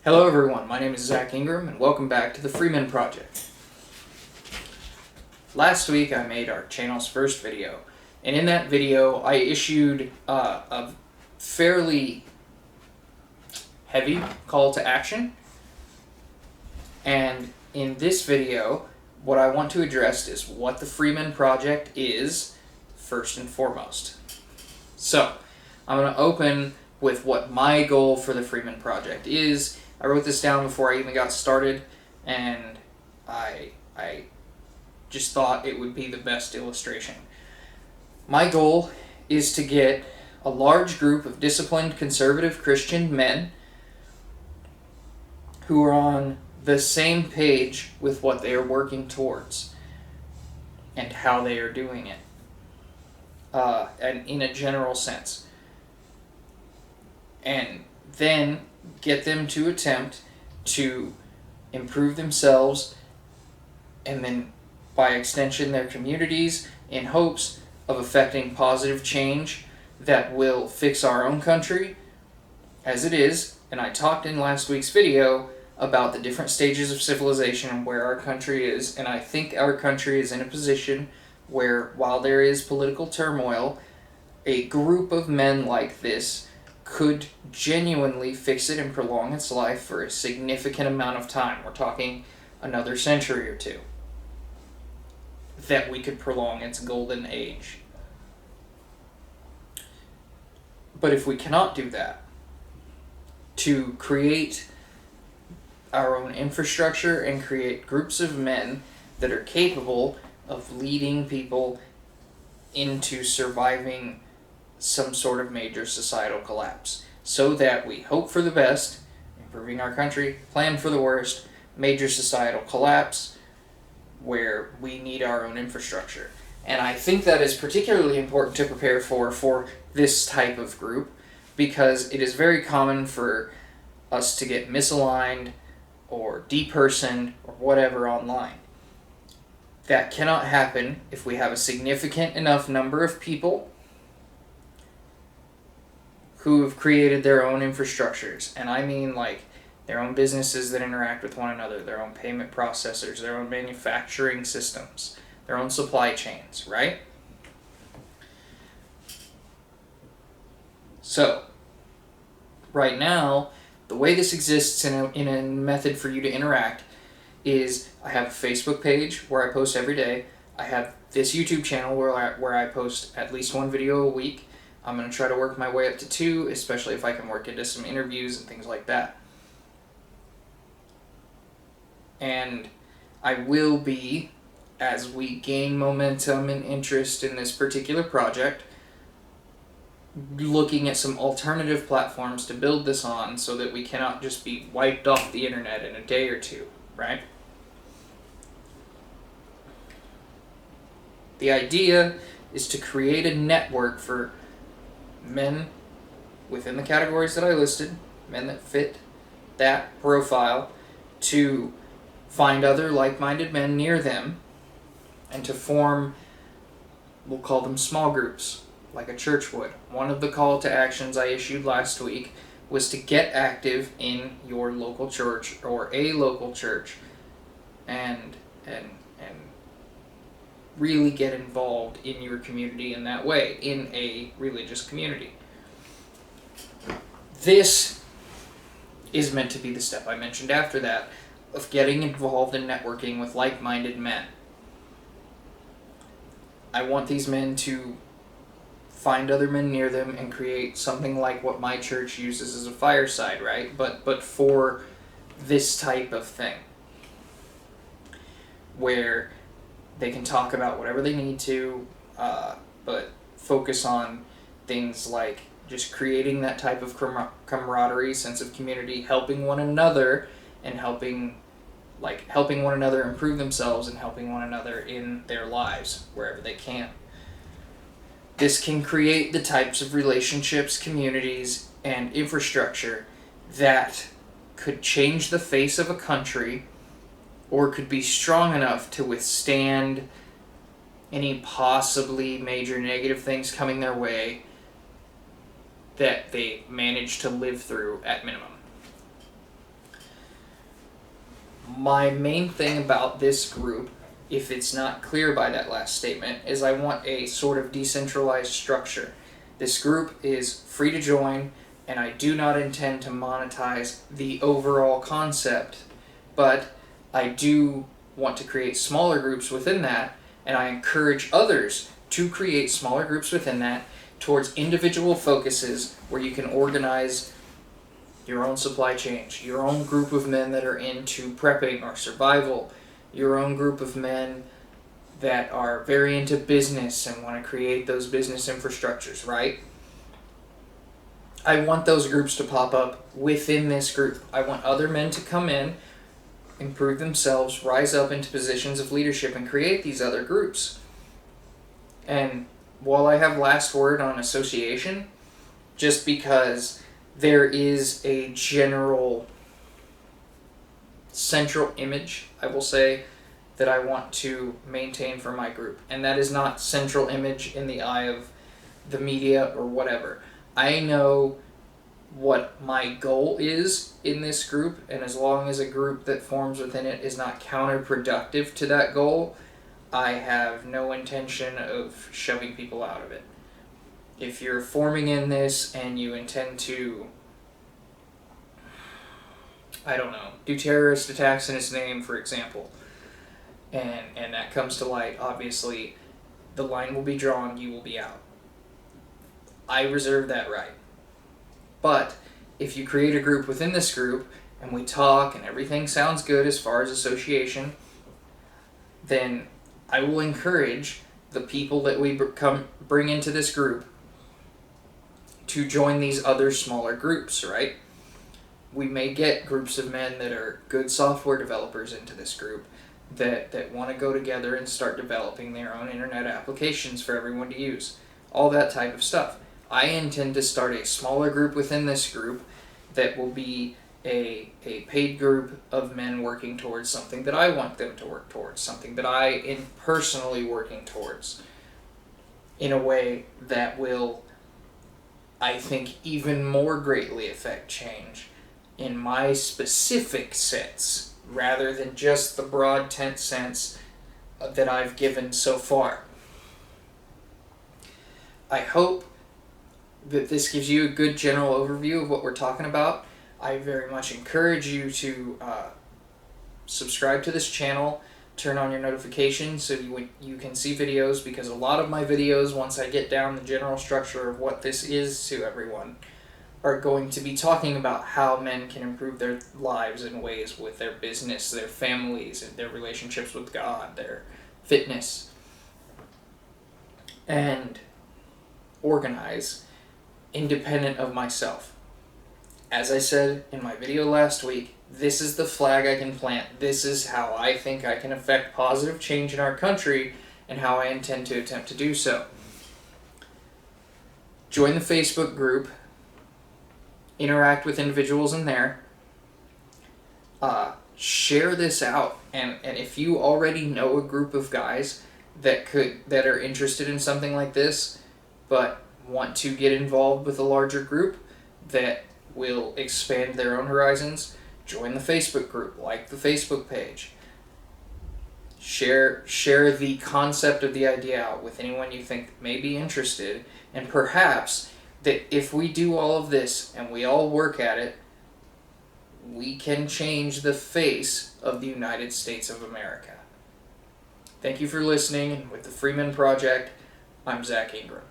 Hello everyone, my name is Zach Ingram and welcome back to the Freemen Project. Last week I made our channel's first video, and in that video I issued a fairly heavy call to action, and in this video what I want to address is what the Freemen Project is first and foremost. So I'm going to open with what my goal for the Freemen Project is. I wrote this down before I even got started, and I just thought it would be the best illustration. My goal is to get a large group of disciplined conservative Christian men who are on the same page with what they are working towards and how they are doing it, and in a general sense. And then get them to attempt to improve themselves and then by extension their communities in hopes of effecting positive change that will fix our own country as it is. And I talked in last week's video about the different stages of civilization and where our country is, and I think our country is in a position where, while there is political turmoil, a group of men like this could genuinely fix it and prolong its life for a significant amount of time. We're talking another century or two that we could prolong its golden age. But if we cannot do that, to create our own infrastructure and create groups of men that are capable of leading people into surviving some sort of major societal collapse, so that we hope for the best, improving our country, plan for the worst, major societal collapse, where we need our own infrastructure. And I think that is particularly important to prepare for this type of group, because it is very common for us to get misaligned or depersoned or whatever online. That cannot happen if we have a significant enough number of people who have created their own infrastructures. And I mean like their own businesses that interact with one another, their own payment processors, their own manufacturing systems, their own supply chains, right? So, right now, the way this exists in a method for you to interact is I have a Facebook page where I post every day. I have this YouTube channel where I post at least one video a week. I'm going to try to work my way up to 2, especially if I can work into some interviews and things like that. And I will be, as we gain momentum and interest in this particular project, looking at some alternative platforms to build this on so that we cannot just be wiped off the internet in a day or two, right? The idea is to create a network for men within the categories that I listed, men that fit that profile, to find other like-minded men near them and to form, we'll call them small groups, like a church would. One of the call to actions I issued last week was to get active in your local church or a local church and really get involved in your community in that way, in a religious community. This is meant to be the step I mentioned after that, of getting involved in networking with like-minded men. I want these men to find other men near them and create something like what my church uses as a fireside, right? But for this type of thing, where they can talk about whatever they need to, but focus on things like just creating that type of camaraderie, sense of community, helping one another, and helping one another improve themselves and helping one another in their lives wherever they can. This can create the types of relationships, communities, and infrastructure that could change the face of a country, or could be strong enough to withstand any possibly major negative things coming their way that they manage to live through at minimum. My main thing about this group, if it's not clear by that last statement, is I want a sort of decentralized structure. This group is free to join, and I do not intend to monetize the overall concept, but I do want to create smaller groups within that, and I encourage others to create smaller groups within that towards individual focuses where you can organize your own supply chains, your own group of men that are into prepping or survival, your own group of men that are very into business and want to create those business infrastructures, right? I want those groups to pop up within this group. I want other men to come in, improve themselves, rise up into positions of leadership, and create these other groups. And while I have last word on association, just because there is a general central image, I will say, that I want to maintain for my group. And that is not central image in the eye of the media or whatever. I know what my goal is in this group, and as long as a group that forms within it is not counterproductive to that goal, I have no intention of shoving people out of it. If you're forming in this and you intend to, I don't know, do terrorist attacks in its name, for example, and that comes to light, obviously, the line will be drawn, you will be out. I reserve that right. But if you create a group within this group, and we talk, and everything sounds good as far as association, then I will encourage the people that we bring into this group to join these other smaller groups, right? We may get groups of men that are good software developers into this group that want to go together and start developing their own internet applications for everyone to use. All that type of stuff. I intend to start a smaller group within this group that will be a paid group of men working towards something that I want them to work towards, something that I am personally working towards, in a way that will, I think, even more greatly affect change in my specific sense, rather than just the broad tent sense that I've given so far. I hope that this gives you a good general overview of what we're talking about. I very much encourage you to subscribe to this channel, turn on your notifications so you can see videos, because a lot of my videos, once I get down the general structure of what this is to everyone, are going to be talking about how men can improve their lives in ways with their business, their families, and their relationships with God, their fitness, and organize independent of myself. As I said in my video last week, this is the flag I can plant. This is how I think I can affect positive change in our country, and how I intend to attempt to do so. Join the Facebook group. Interact with individuals in there. Share this out. And if you already know a group of guys that are interested in something like this, but want to get involved with a larger group that will expand their own horizons, join the Facebook group, like the Facebook page. Share the concept of the idea out with anyone you think may be interested, and perhaps that if we do all of this and we all work at it, we can change the face of the United States of America. Thank you for listening. With the Freemen Project, I'm Zach Ingram.